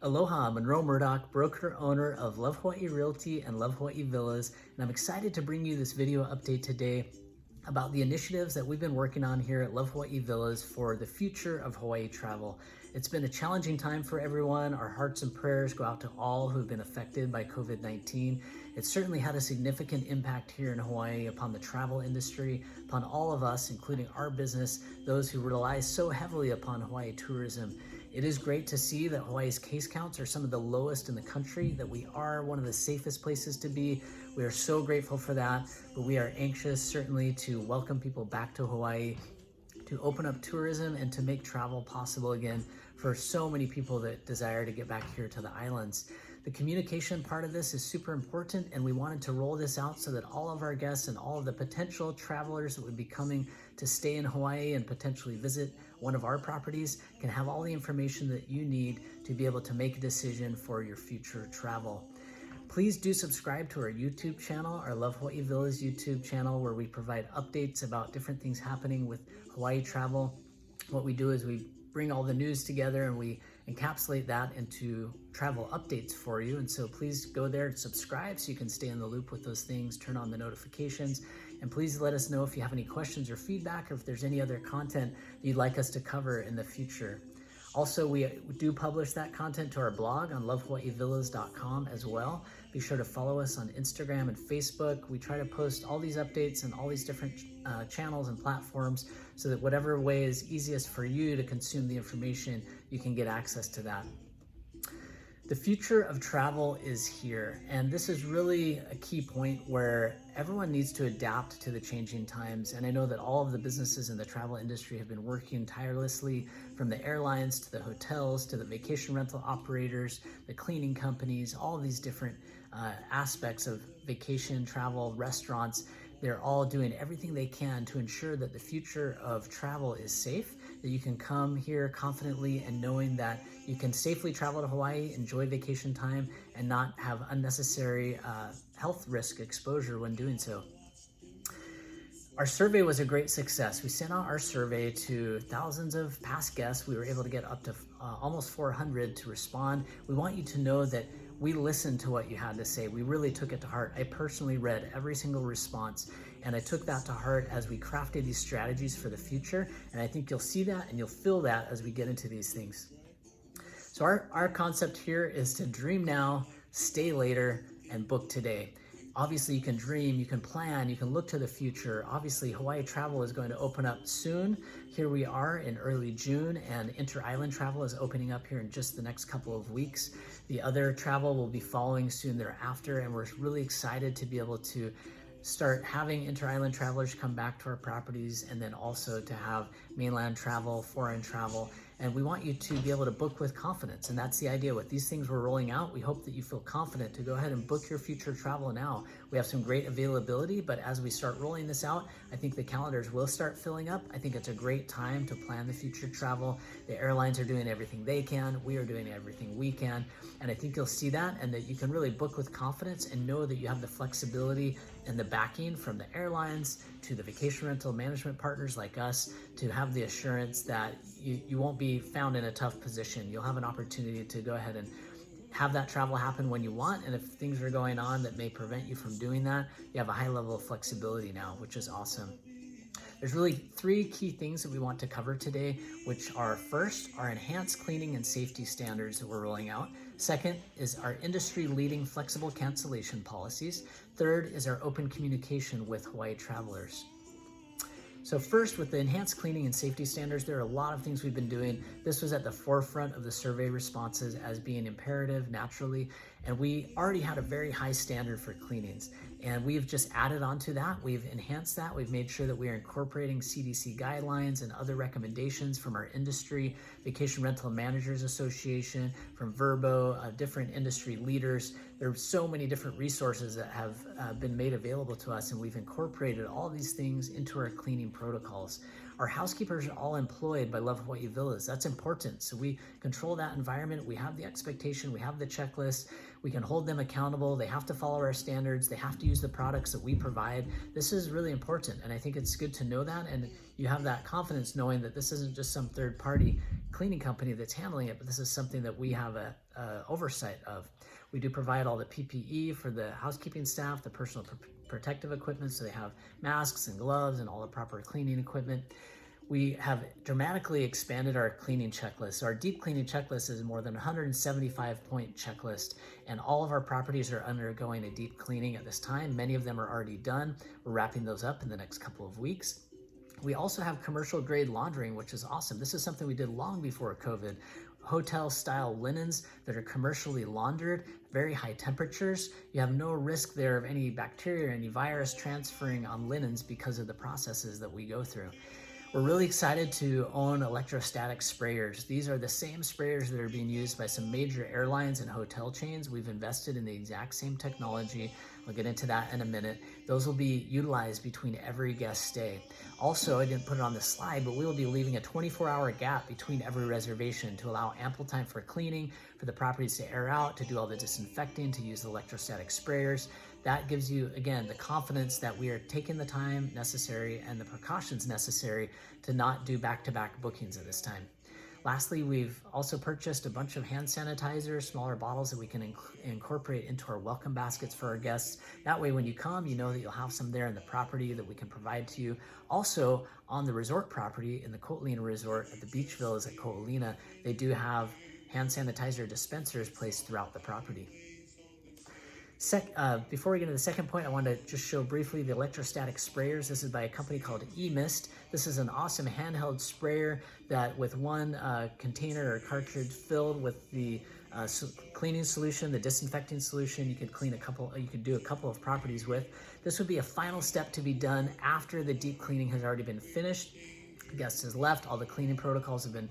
Aloha, Munro Murdock, broker owner of Love Hawaii Realty and Love Hawaii Villas, and I'm excited to bring you this video update today about the initiatives that we've been working on here at Love Hawaii Villas for the future of Hawaii travel. It's been a challenging time for everyone. Our hearts and prayers go out to all who've been affected by COVID-19. It's certainly had a significant impact here in Hawaii upon the travel industry, upon all of us, including our business, those who rely so heavily upon Hawaii tourism. It is great to see that Hawaii's case counts are some of the lowest in the country, that we are one of the safest places to be. We are so grateful for that, but we are anxious certainly to welcome people back to Hawaii, to open up tourism and to make travel possible again for so many people that desire to get back here to the islands. The communication part of this is super important, and we wanted to roll this out so that all of our guests and all of the potential travelers that would be coming to stay in Hawaii and potentially visit one of our properties can have all the information that you need to be able to make a decision for your future travel. Please do subscribe to our YouTube channel, our Love Hawaii Villas YouTube channel, where we provide updates about different things happening with Hawaii travel. What we do is we bring all the news together and we encapsulate that into travel updates for you. And so please go there and subscribe so you can stay in the loop with those things, turn on the notifications, and please let us know if you have any questions or feedback, or if there's any other content you'd like us to cover in the future. Also, we do publish that content to our blog on lovehawaiivillas.com as well. Be sure to follow us on Instagram and Facebook. We try to post all these updates and all these different channels and platforms so that whatever way is easiest for you to consume the information, you can get access to that. The future of travel is here, and this is really a key point where everyone needs to adapt to the changing times. And I know that all of the businesses in the travel industry have been working tirelessly, from the airlines to the hotels to the vacation rental operators, the cleaning companies, all of these different aspects of vacation, travel, restaurants. They're all doing everything they can to ensure that the future of travel is safe, that you can come here confidently and knowing that you can safely travel to Hawaii, enjoy vacation time, and not have unnecessary health risk exposure when doing so. Our survey was a great success. We sent out our survey to thousands of past guests. We were able to get up to almost 400 to respond. We want you to know that we listened to what you had to say. We really took it to heart. I personally read every single response, and I took that to heart as we crafted these strategies for the future. And I think you'll see that and you'll feel that as we get into these things. So our concept here is to dream now, stay later, and book today. Obviously, you can dream, you can plan, you can look to the future. Obviously, Hawaii travel is going to open up soon. Here we are in early June, and inter-island travel is opening up here in just the next couple of weeks. The other travel will be following soon thereafter, and we're really excited to be able to start having inter-island travelers come back to our properties, and then also to have mainland travel, foreign travel. And we want you to be able to book with confidence. And that's the idea. With these things we're rolling out, we hope that you feel confident to go ahead and book your future travel now. We have some great availability, but as we start rolling this out, I think the calendars will start filling up. I think it's a great time to plan the future travel. The airlines are doing everything they can. We are doing everything we can. And I think you'll see that, and that you can really book with confidence and know that you have the flexibility and the backing from the airlines to the vacation rental management partners like us to have the assurance that you won't be found in a tough position. You'll have an opportunity to go ahead and have that travel happen when you want. And if things are going on that may prevent you from doing that, you have a high level of flexibility now, which is awesome. There's really three key things that we want to cover today, which are: first, our enhanced cleaning and safety standards that we're rolling out. Second is our industry-leading flexible cancellation policies. Third is our open communication with Hawaii travelers. So first, with the enhanced cleaning and safety standards, there are a lot of things we've been doing. This was at the forefront of the survey responses as being imperative naturally, and we already had a very high standard for cleanings. And we've just added on to that. We've enhanced that. We've made sure that we are incorporating CDC guidelines and other recommendations from our industry, Vacation Rental Managers Association, from Verbo, different industry leaders. There are so many different resources that have been made available to us, and we've incorporated all these things into our cleaning protocols. Our housekeepers are all employed by Love Hawaii Villas. That's important. So we control that environment. We have the expectation. We have the checklist. We can hold them accountable. They have to follow our standards. They have to use the products that we provide. This is really important. And I think it's good to know that. And you have that confidence knowing that this isn't just some third party cleaning company that's handling it, but this is something that we have a oversight of. We do provide all the PPE for the housekeeping staff, the personal protective equipment, so they have masks and gloves and all the proper cleaning equipment. We have dramatically expanded our cleaning checklist. So our deep cleaning checklist is more than 175-point checklist, and all of our properties are undergoing a deep cleaning at this time. Many of them are already done. We're wrapping those up in the next couple of weeks. We also have commercial grade laundering, which is awesome. This is something we did long before COVID. Hotel style linens that are commercially laundered, very high temperatures. You have no risk there of any bacteria or any virus transferring on linens because of the processes that we go through. We're really excited to own electrostatic sprayers. These are the same sprayers that are being used by some major airlines and hotel chains. We've invested in the exact same technology. I'll get into that in a minute. Those will be utilized between every guest stay. Also, I didn't put it on the slide, but we will be leaving a 24-hour gap between every reservation to allow ample time for cleaning, for the properties to air out, to do all the disinfecting, to use the electrostatic sprayers. That gives you, again, the confidence that we are taking the time necessary and the precautions necessary to not do back-to-back bookings at this time. Lastly, we've also purchased a bunch of hand sanitizers, smaller bottles that we can incorporate into our welcome baskets for our guests. That way, when you come, you know that you'll have some there in the property that we can provide to you. Also, on the resort property in the Kapolei Resort at the beach villas at Kapolei, they do have hand sanitizer dispensers placed throughout the property. Before we get into the second point, I want to just show briefly the electrostatic sprayers. This is by a company called eMist. This is an awesome handheld sprayer that with one container or cartridge filled with the cleaning solution, the disinfecting solution, you could do a couple of properties with. This would be a final step to be done after the deep cleaning has already been finished. The guest has left, all the cleaning protocols have been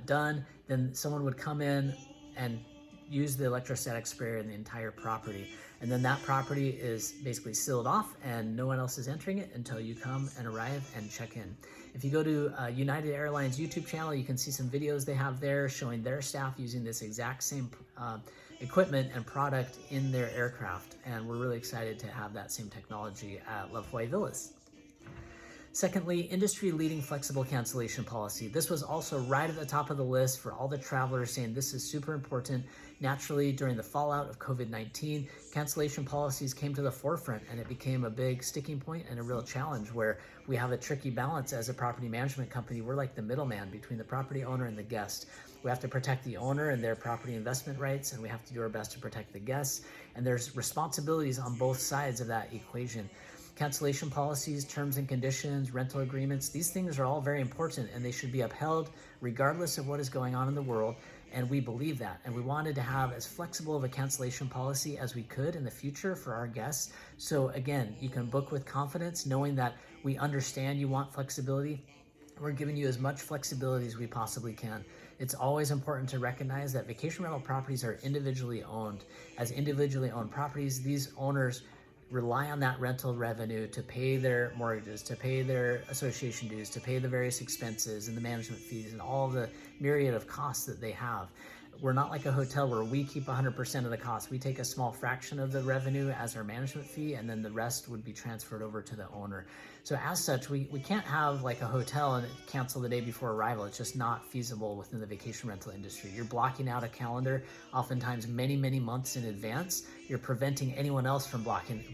done. Then someone would come in and use the electrostatic sprayer in the entire property. And then that property is basically sealed off and no one else is entering it until you come and arrive and check in. If you go to United Airlines YouTube channel, you can see some videos they have there showing their staff using this exact same equipment and product in their aircraft. And we're really excited to have that same technology at Love Hawaii Villas. Secondly, industry-leading flexible cancellation policy. This was also right at the top of the list for all the travelers saying this is super important. Naturally, during the fallout of COVID-19, cancellation policies came to the forefront and it became a big sticking point and a real challenge where we have a tricky balance as a property management company. We're like the middleman between the property owner and the guest. We have to protect the owner and their property investment rights, and we have to do our best to protect the guests. And there's responsibilities on both sides of that equation. Cancellation policies, terms and conditions, rental agreements, these things are all very important and they should be upheld regardless of what is going on in the world. And we believe that. And we wanted to have as flexible of a cancellation policy as we could in the future for our guests. So again, you can book with confidence knowing that we understand you want flexibility. We're giving you as much flexibility as we possibly can. It's always important to recognize that vacation rental properties are individually owned. As individually owned properties, these owners rely on that rental revenue to pay their mortgages, to pay their association dues, to pay the various expenses and the management fees and all the myriad of costs that they have. We're not like a hotel where we keep 100% of the cost. We take a small fraction of the revenue as our management fee, and then the rest would be transferred over to the owner. So as such, we can't have like a hotel and cancel the day before arrival. It's just not feasible within the vacation rental industry. You're blocking out a calendar, oftentimes many, many months in advance. You're preventing anyone else from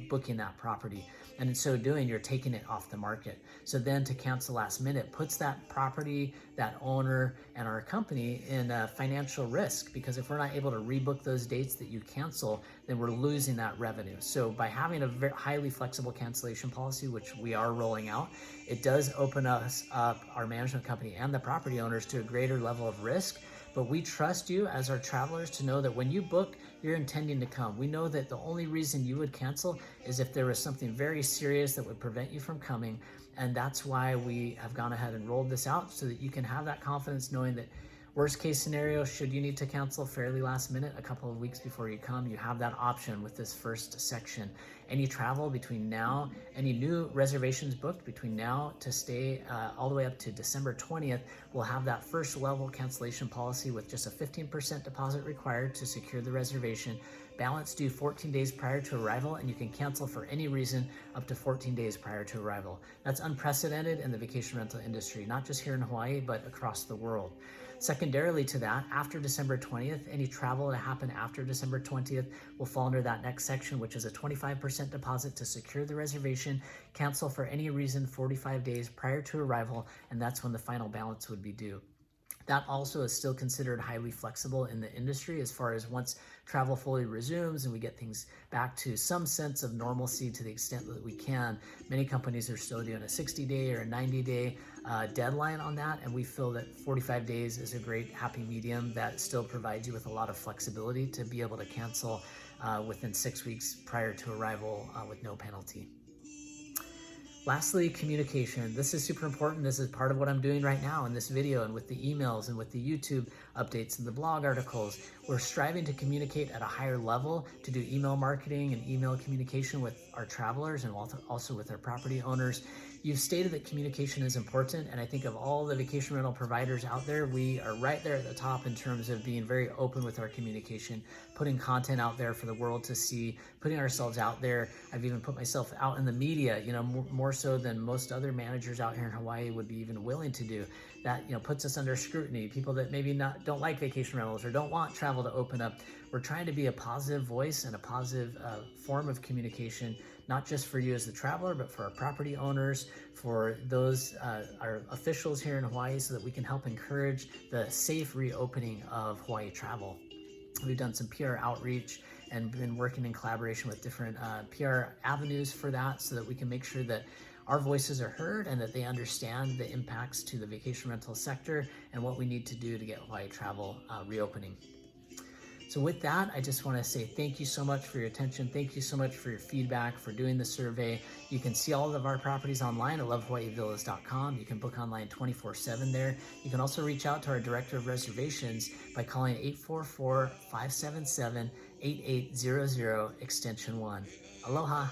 booking that property. And in so doing, you're taking it off the market. So then to cancel last minute puts that property, that owner, and our company in a financial risk, because if we're not able to rebook those dates that you cancel, then we're losing that revenue. So by having a very highly flexible cancellation policy, which we are rolling out, it does open us up, our management company and the property owners, to a greater level of risk. But we trust you as our travelers to know that when you book, you're intending to come. We know that the only reason you would cancel is if there was something very serious that would prevent you from coming. And that's why we have gone ahead and rolled this out, so that you can have that confidence knowing that worst case scenario, should you need to cancel fairly last minute, a couple of weeks before you come, you have that option with this first section. Any travel between now, any new reservations booked between now to stay all the way up to December 20th, we'll have that first level cancellation policy with just a 15% deposit required to secure the reservation. Balance due 14 days prior to arrival, and you can cancel for any reason up to 14 days prior to arrival. That's unprecedented in the vacation rental industry, not just here in Hawaii, but across the world. Secondarily to that, after December 20th, any travel to happen after December 20th will fall under that next section, which is a 25% deposit to secure the reservation, cancel for any reason 45 days prior to arrival, and that's when the final balance would be due. That also is still considered highly flexible in the industry as far as once travel fully resumes and we get things back to some sense of normalcy to the extent that we can. Many companies are still doing a 60-day or a 90-day deadline on that, and we feel that 45 days is a great happy medium that still provides you with a lot of flexibility to be able to cancel within 6 weeks prior to arrival with no penalty. Lastly, communication. This is super important. This is part of what I'm doing right now in this video and with the emails and with the YouTube updates and the blog articles. We're striving to communicate at a higher level, to do email marketing and email communication with our travelers and also with our property owners. You've stated that communication is important, and I think of all the vacation rental providers out there, we are right there at the top in terms of being very open with our communication, putting content out there for the world to see, putting ourselves out there. I've even put myself out in the media, more so than most other managers out here in Hawaii would be even willing to do. That puts us under scrutiny. People that maybe don't like vacation rentals or don't want travel to open up. We're trying to be a positive voice and a positive form of communication, not just for you as the traveler, but for our property owners, for those our officials here in Hawaii, so that we can help encourage the safe reopening of Hawaii travel. We've done some PR outreach and been working in collaboration with different PR avenues for that, so that we can make sure that our voices are heard and that they understand the impacts to the vacation rental sector and what we need to do to get Hawaii travel reopening. So with that, I just want to say thank you so much for your attention. Thank you so much for your feedback, for doing the survey. You can see all of our properties online at lovehawaiivillas.com. You can book online 24/7 there. You can also reach out to our Director of Reservations by calling 844-577-8800 extension 1. Aloha.